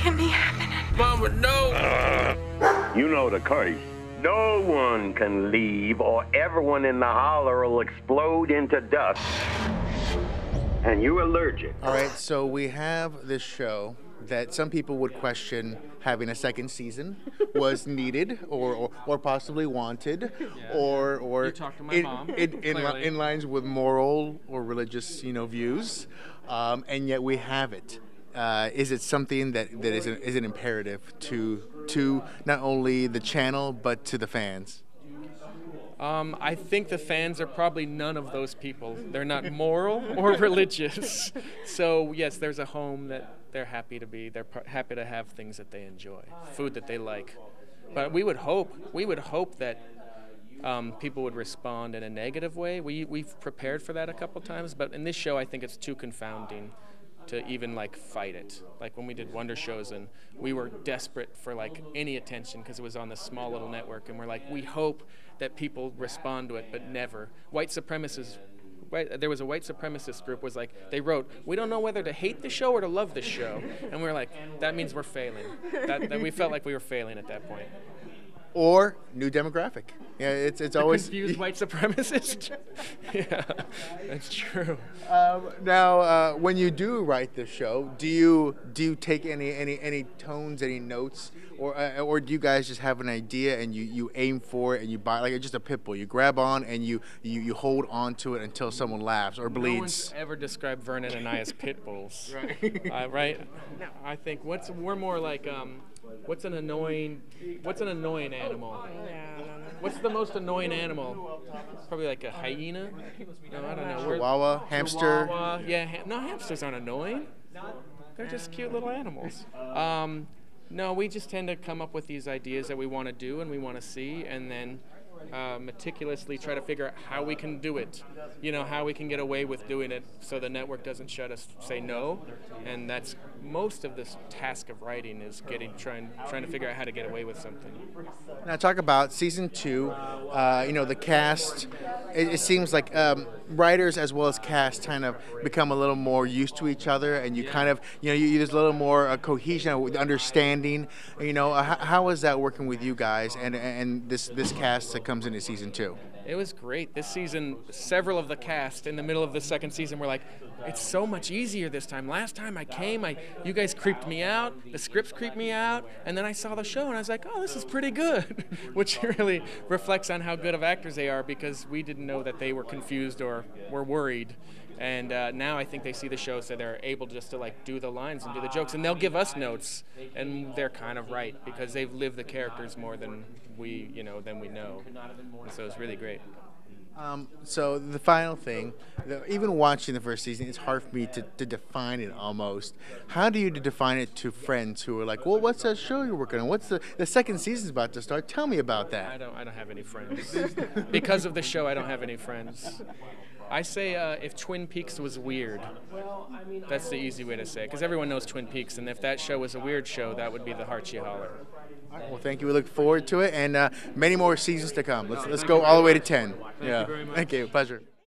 can't be happening. Mama, no! You know the curse. No one can leave or everyone in the holler will explode into dust. And you're allergic. All right, so we have this show that some people would question having a second season was needed or possibly wanted, or You talked to my mom, clearly. in lines with moral or religious views, and yet we have it. Is it something that is an imperative to not only the channel but to the fans? I think the fans are probably none of those people. They're not moral or religious. So yes, there's a home that they're happy to be. They're happy to have things that they enjoy, food that they like. But we would hope that people would respond in a negative way. We've prepared for that a couple times, but in this show, I think it's too confounding to even fight it. Like when we did Wonder Shows and we were desperate for any attention because it was on this small little network, and we're like, we hope that people respond to it, but never. White supremacists. There was a white supremacist group they wrote, we don't know whether to hate the show or to love the show, and we were like, that means we're failing. That we felt like we were failing at that point. Or new demographic. Yeah, it's always confused white supremacist. Yeah, that's true. Now, when you do write this show, do you take any tones, any notes, or do you guys just have an idea and you aim for it and you buy like just a pit bull? You grab on and you hold on to it until someone laughs or bleeds. No one's ever described Vernon and I as pit bulls. Right. Right. No, I think we're more like. What's an annoying animal? What's the most annoying animal? Probably like a hyena? No, I don't know. Chihuahua, hamster. Chihuahua. Yeah, no, hamsters aren't annoying. They're just cute little animals. No, we just tend to come up with these ideas that we want to do and we want to see, and then meticulously try to figure out how we can do it. How we can get away with doing it so the network doesn't say no. And that's most of this task of writing is trying to figure out how to get away with something. Now talk about season 2. The cast. It seems like writers as well as cast kind of become a little more used to each other, and you kind of there's a little more cohesion with understanding. How is that working with you guys and this cast that comes into season 2? It was great. This season, several of the cast in the middle of the second season were like, it's so much easier this time. Last time I came, you guys creeped me out, the scripts creeped me out, and then I saw the show and I was like, oh, this is pretty good, which really reflects on how good of actors they are, because we didn't know that they were confused or were worried. And now I think they see the show, so they're able just to do the lines and do the jokes, and they'll give us notes, and they're kind of right because they've lived the characters more than we know. And so it's really great. So the final thing, even watching the first season, it's hard for me to define it almost. How do you define it to friends who are like, well, what's that show you're working on? What's the second season's about to start? Tell me about that. I don't have any friends. Because of the show, I don't have any friends. I say if Twin Peaks was weird, that's the easy way to say it, because everyone knows Twin Peaks, and if that show was a weird show, that would be the Heart Holler. Well, thank you. We look forward to it, and many more seasons to come. Let's go all the way to 10. Thank you very much. Thank you. Pleasure.